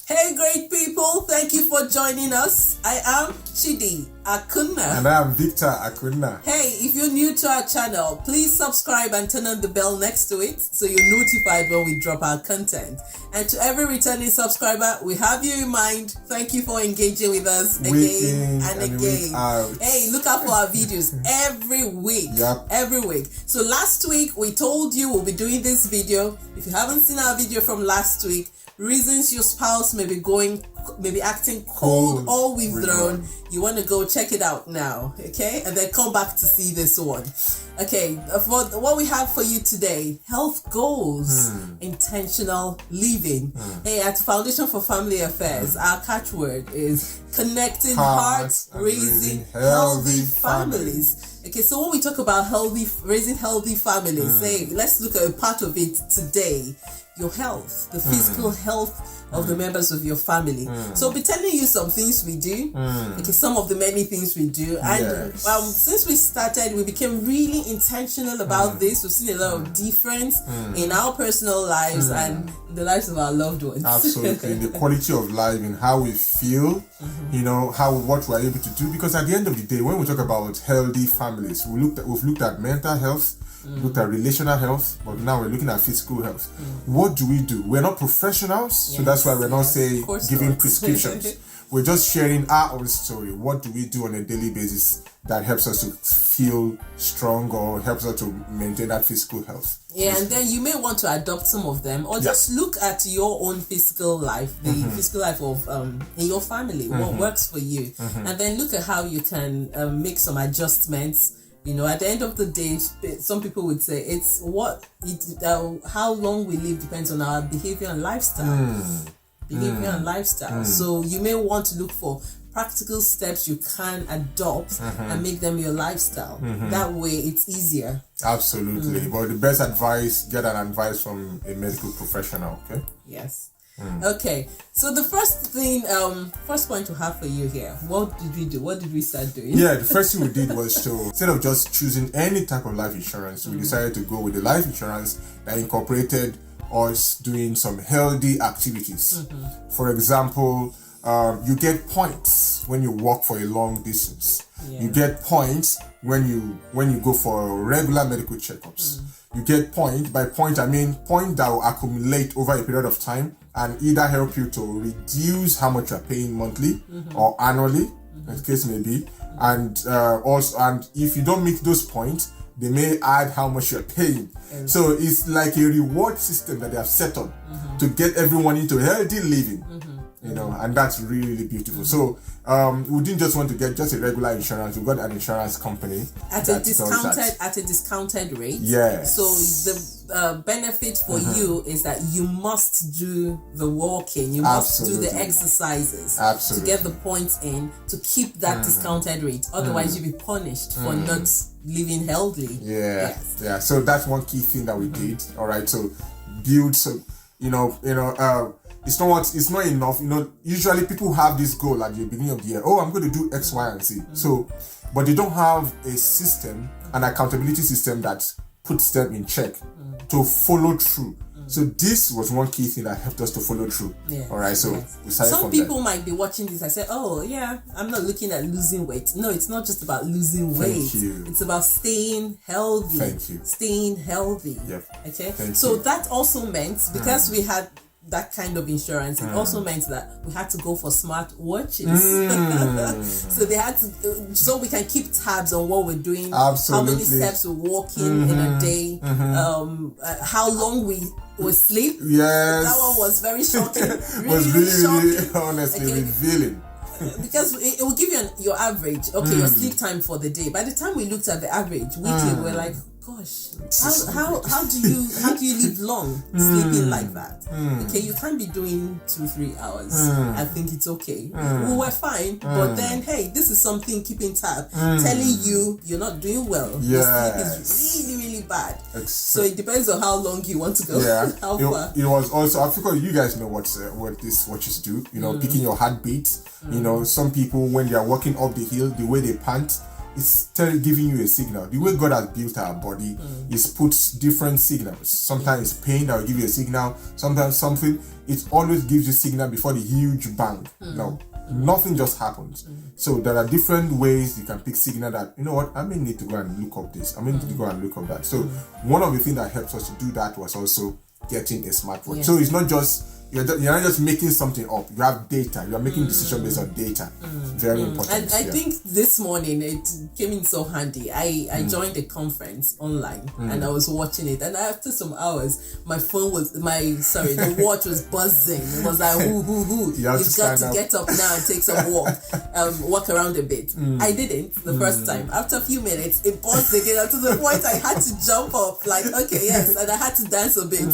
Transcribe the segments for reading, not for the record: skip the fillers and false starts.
Hey great people, thank you for joining us. I am Chidi, Akunna. And I am Victor, Akunna. Hey, if you're new to our channel, please subscribe and turn on the bell next to it so you're notified when we drop our content. And to every returning subscriber, we have you in mind. Thank you for engaging with us again and again. Hey, look out for our videos every week. Yep. Every week. So last week, we told you we'll be doing this video. If you haven't seen our video from last week, reasons your spouse may be acting cold or withdrawn, you want to go check it out now, okay? And then come back to see this one. Okay, for what we have for you today, health goals, intentional living. Hey, at Foundation for Family Affairs, our catchword is connecting hearts, raising healthy families. Okay, so when we talk about raising healthy families, say, let's look at a part of it today. Your health, the physical health of the members of your family. So I'll be telling you some things we do, okay, some of the many things we do. And since we started, we became really intentional about this. We've seen a lot of difference in our personal lives and the lives of our loved ones. Absolutely, the quality of life and how we feel, what we're able to do. Because at the end of the day, when we talk about healthy families, we've looked at mental health, looked at relational health, but now we're looking at physical health. What do we do? We're not professionals, so that's why we're not saying giving prescriptions. We're just sharing our own story. What do we do on a daily basis that helps us to feel strong or helps us to maintain that physical health? Yeah, and then you may want to adopt some of them, or just look at your own physical life, the physical life of in your family, what works for you, and then look at how you can make some adjustments. At the end of the day, some people would say it's how long we live depends on our behavior and lifestyle. So you may want to look for practical steps you can adopt and make them your lifestyle. That way it's easier. Absolutely. But the best advice, get an advice from a medical professional, okay? Yes. Okay, so the first point to have for you here, what did we do? What did we start doing? Yeah, the first thing we did was to, instead of just choosing any type of life insurance, we decided to go with the life insurance that incorporated us doing some healthy activities. For example, you get points when you walk for a long distance. You get points when you go for regular medical checkups. You get point, by point I mean point that will accumulate over a period of time and either help you to reduce how much you're paying monthly or annually, as the case may be. And if you don't meet those points, they may add how much you're paying. So it's like a reward system that they have set up to get everyone into healthy living. And that's really, really beautiful. So we didn't just want to get just a regular insurance. We got an insurance company at a discounted rate. Yes. So the benefit for you is that you must do the walking, you must do the exercises to get the points in to keep that discounted rate. Otherwise, you'll be punished for not living healthy. Yeah. So that's one key thing that we did. All right. So build. So it's not enough. Usually people have this goal at the beginning of the year. Oh, I'm going to do X, Y, and Z. So, but they don't have a system, an accountability system that puts them in check to follow through. So this was one key thing that helped us to follow through. All right. So we started some people might be watching this and say, "Oh, yeah, I'm not looking at losing weight." No, it's not just about losing weight. Thank you. It's about staying healthy. Thank you. Staying healthy. Yep. Okay. Thank so you. That also meant, because we had that kind of insurance, it also meant that we had to go for smart watches. So they had to, so we can keep tabs on what we're doing, Absolutely. how many steps we're walking in a day, how long we sleep. Yes, that one was very shocking. was really honestly revealing. Because it will give you your average, your sleep time for the day. By the time we looked at the average weekly, we're like, gosh, how do you live long sleeping like that? Okay, you can't be doing 2-3 hours. I think it's okay. We were fine, but then hey, this is something keeping tab, telling you you're not doing well. Your sleep is really, really bad. So it depends on how long you want to go. How far. It was also, I think you guys know what these watches do. Picking your heartbeat. Some people, when they are walking up the hill, the way they pant, it's giving you a signal. The way God has built our body is puts different signals. Sometimes it's pain that will give you a signal. Sometimes something, it always gives you signal before the huge bang. No, nothing just happens. So there are different ways you can pick signal that, you know what, I may need to go and look up this. I may need to go and look up that. So one of the things that helps us to do that was also getting a smartwatch. So it's not just, you're not just making something up. You have data. You are making decisions based on data. Very important. And I think this morning it came in so handy. I joined a conference online and I was watching it. And after some hours, my the watch was buzzing. It was like, You've got to get up now and take some walk around a bit. I didn't the first time. After a few minutes, it buzzed again. And to the point I had to jump up, like, okay, yes. And I had to dance a bit,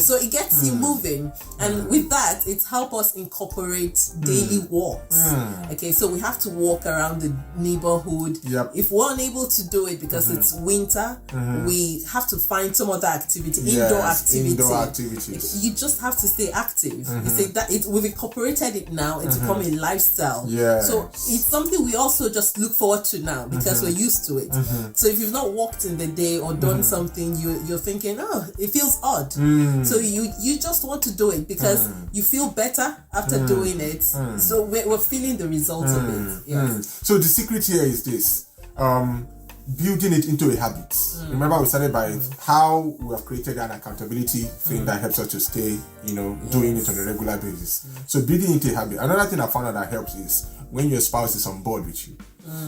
So it gets you moving. And with that, it helps us incorporate daily walks. Okay, so we have to walk around the neighborhood. If we're unable to do it because it's winter, we have to find some other activity, indoor activities. You just have to stay active. You say that we've incorporated it now. It's become a lifestyle. So it's something we also just look forward to now because we're used to it. So if you've not walked in the day or done something, you're thinking, oh, it feels odd. So you just want to do it because you feel better after doing it. So we're feeling the results of it. Yes. So the secret here is this. Building it into a habit. Remember, we started by how we have created an accountability thing that helps us to stay, doing it on a regular basis. So building into a habit. Another thing I found out that helps is when your spouse is on board with you.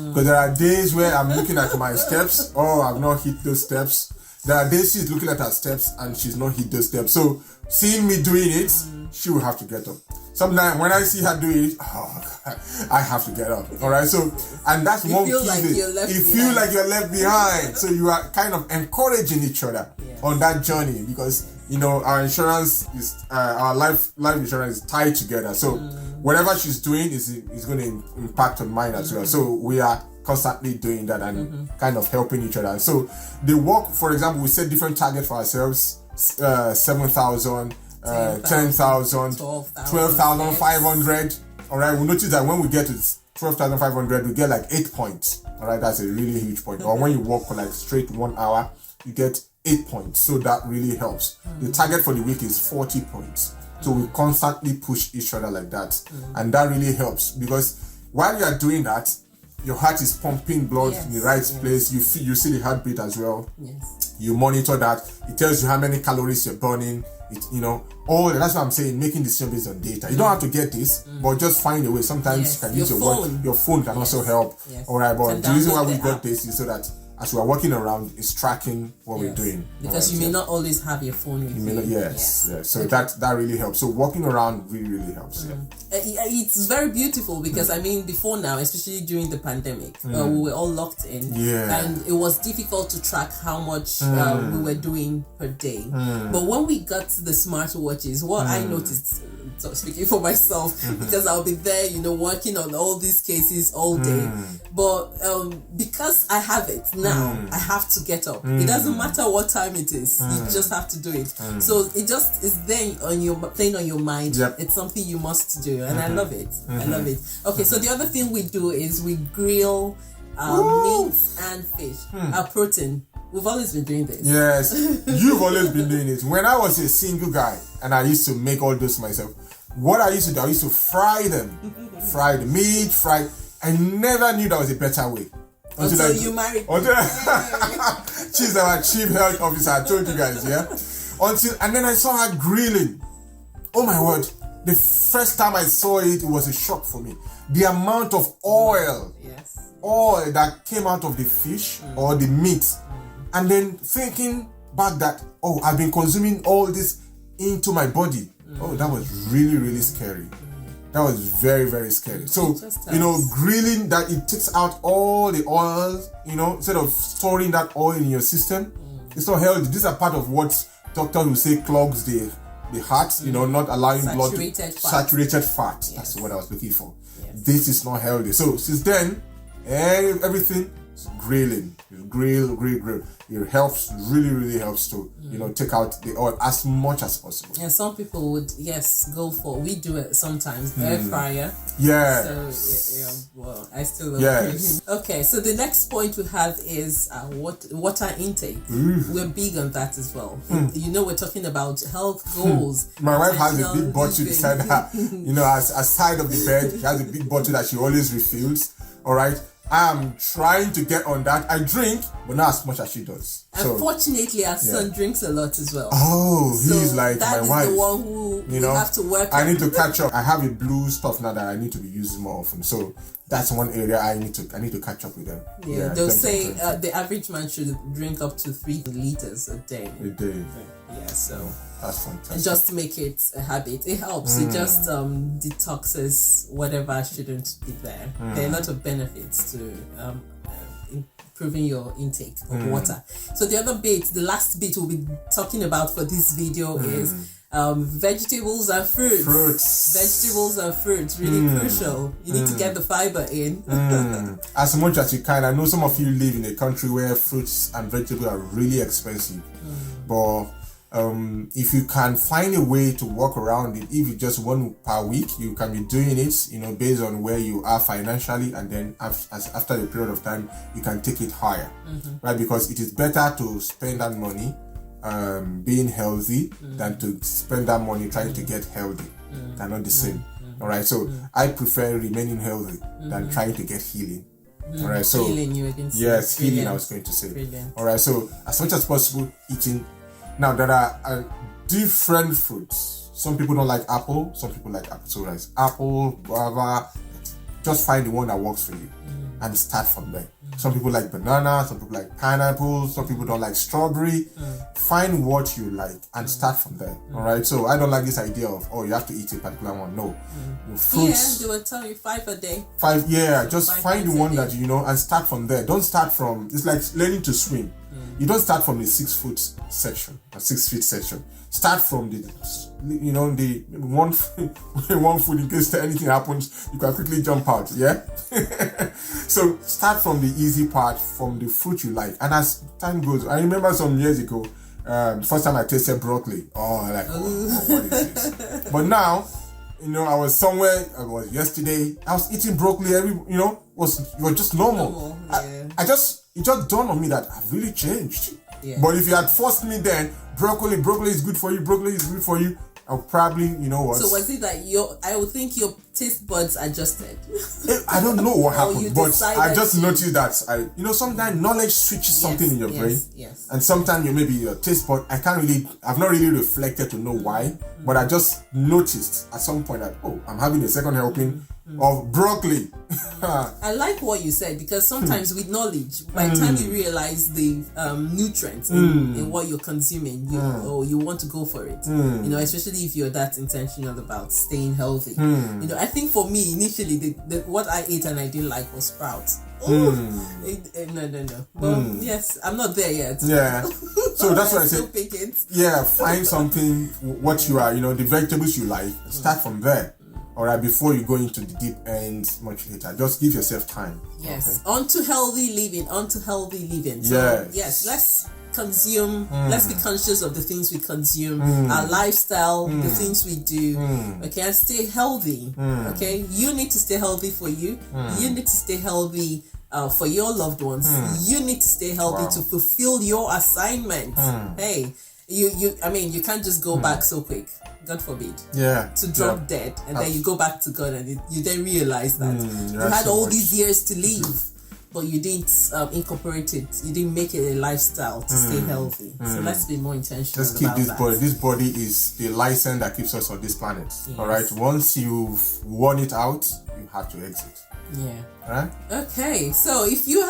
Because there are days where I'm looking at my steps. Oh, I've not hit those steps. There are days she's looking at her steps and she's not hit those steps. So seeing me doing it, she will have to get up. Sometimes when I see her doing it, I have to get up. All right. So, and that's one key thing. You feel like you're left behind. So you are kind of encouraging each other on that journey because our insurance is our life insurance is tied together. So whatever she's doing is going to impact on mine as well. So we are constantly doing that and kind of helping each other. So the work, for example, we set different targets for ourselves: 7,000, 10,000, 12,500. All right. We notice that when we get to 12,500, we get like 8 points. All right. That's a really huge point. Or when you walk for like straight 1 hour, you get 8 points. So that really helps. The target for the week is 40 points. So we constantly push each other like that. And that really helps because while you are doing that, your heart is pumping blood in the right place. You see the heartbeat as well. You monitor that. It tells you how many calories you're burning. All that's what I'm saying. Making decisions based on data. You don't have to get this, but just find a way. Sometimes you can use your phone. Your phone can also help. All right, but the reason why we got this is so that as we are walking around, it's tracking what we're doing. Because you may not always have your phone with you. Yes. So that really helps. So walking around really helps. It's very beautiful because before now, especially during the pandemic, we were all locked in, and it was difficult to track how much we were doing per day. But when we got the smartwatches, what I noticed, speaking for myself, because I'll be there, working on all these cases all day. But because I have it now, I have to get up. It doesn't matter what time it is. You just have to do it. So it just is there playing on your mind. It's something you must do, and I love it. I love it. Okay, so the other thing we do is we grill meat and fish. Our protein. We've always been doing this. Yes, you've always been doing it. When I was a single guy and I used to make all this myself, what I used to do, I used to fry them. Fry the meat, I never knew there was a better way. Until you married. She's our chief health officer. I told you guys, and then I saw her grilling. Oh my word! The first time I saw it, it was a shock for me. The amount of oil that came out of the fish or the meat, and then thinking back that I've been consuming all this into my body. That was really, really scary. That was very, very scary. So, grilling that, it takes out all the oil, instead of storing that oil in your system. It's not healthy. These are part of what doctors will say clogs the heart, not allowing saturated fat. That's what I was looking for. This is not healthy. So, since then, everything grilling. You grill. It helps, really helps to, take out the oil as much as possible. Yeah, some people would, go for, we do it sometimes, air fryer. Yeah. So, I still love Yes. grilling. Okay, so the next point we have is water intake. We're big on that as well. We're talking about health goals. My wife has a big bottle beside her, as side of the bed. She has a big bottle that she always refills. All right. I'm trying to get on that. I drink, but not as much as she does. Unfortunately, our son drinks a lot as well. Oh, he's like that my is wife. the one who we have to work I on. need to catch up. I have a blue stuff now that I need to be using more often. So that's one area I need to catch up with them. Yeah, they'll say the average man should drink up to 3 liters a day. Yeah, so that's fantastic. and just to make it a habit, it helps. It just detoxes whatever shouldn't be there. There are a lot of benefits to improving your intake of water. So the last bit we'll be talking about for this video is vegetables and fruits. Vegetables and fruits, really crucial. You need to get the fiber in. As much as you can. I know some of you live in a country where fruits and vegetables are really expensive, but if you can find a way to work around it, if it's just one per week, you can be doing it, based on where you are financially, and then after a period of time, you can take it higher, right? Because it is better to spend that money being healthy than to spend that money trying to get healthy. They're not the same. All right, so I prefer remaining healthy than trying to get healing. All right, so healing, you can say. Yes, healing. I was going to say. Brilliant. All right, so as much as possible, eating. Now there are different fruits. Some people don't like apple. Some people like apple. So there's apple, guava. Just find the one that works for you, and start from there. Some people like banana. Some people like pineapple. Some people don't like strawberry. Find what you like and start from there. All right. So I don't like this idea of you have to eat a particular one. No, fruits. Yeah, they will tell you 5 a day. 5. Yeah, just find the one that day. and start from there. Don't start from. It's like learning to swim. You don't start from the 6 foot section, a 6 feet section. Start from the 1 foot in case anything happens, you can quickly jump out. Yeah. So start from the easy part, from the fruit you like, and as time goes, I remember some years ago, first time I tasted broccoli. What is this? But now, I was somewhere. I was yesterday. I was eating broccoli. It was just normal. It just dawned on me that I've really changed. Yeah. But if you had forced me then, broccoli is good for you, I'll probably, So was it that I would think your taste buds adjusted? I don't know what happened, but I just noticed that sometimes knowledge switches something in your brain. Yes. And sometimes maybe your taste bud, I've not really reflected to know why, but I just noticed at some point that, I'm having a second helping of broccoli. I like what you said, because sometimes with knowledge, by the time you realize the nutrients in what you're consuming, you want to go for it. Especially if you're that intentional about staying healthy. I think for me initially, what I ate and I didn't like was sprouts. No. But yes, I'm not there yet. Yeah. So that's what I said. Pick it. Yeah, find something what you are. The vegetables you like. Start from there. All right, before you go into the deep end much later, just give yourself time. Yes, okay? Onto healthy living. So, yes, let's consume. Let's be conscious of the things we consume, our lifestyle, the things we do. Okay, and stay healthy. Okay, you need to stay healthy for you. You need to stay healthy for your loved ones. You need to stay healthy to fulfill your assignment. Hey, you can't just go back so quick. God forbid. Yeah. To drop dead, and then you go back to God, and you then realize that you had all these years to live, but you didn't incorporate it. You didn't make it a lifestyle to stay healthy. So let's be more intentional. Just keep this body. This body is the license that keeps us on this planet. Yes. All right. Once you've worn it out, you have to exit. Yeah. Right? Okay. So if you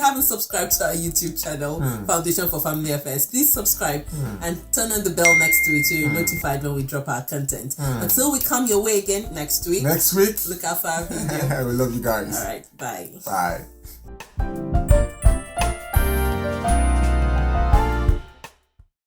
haven't subscribed to our YouTube channel, Foundation for Family Affairs, please subscribe and turn on the bell next to it so you're notified when we drop our content. Until we come your way again next week. Look out for our video. We love you guys. All right. Bye. Bye.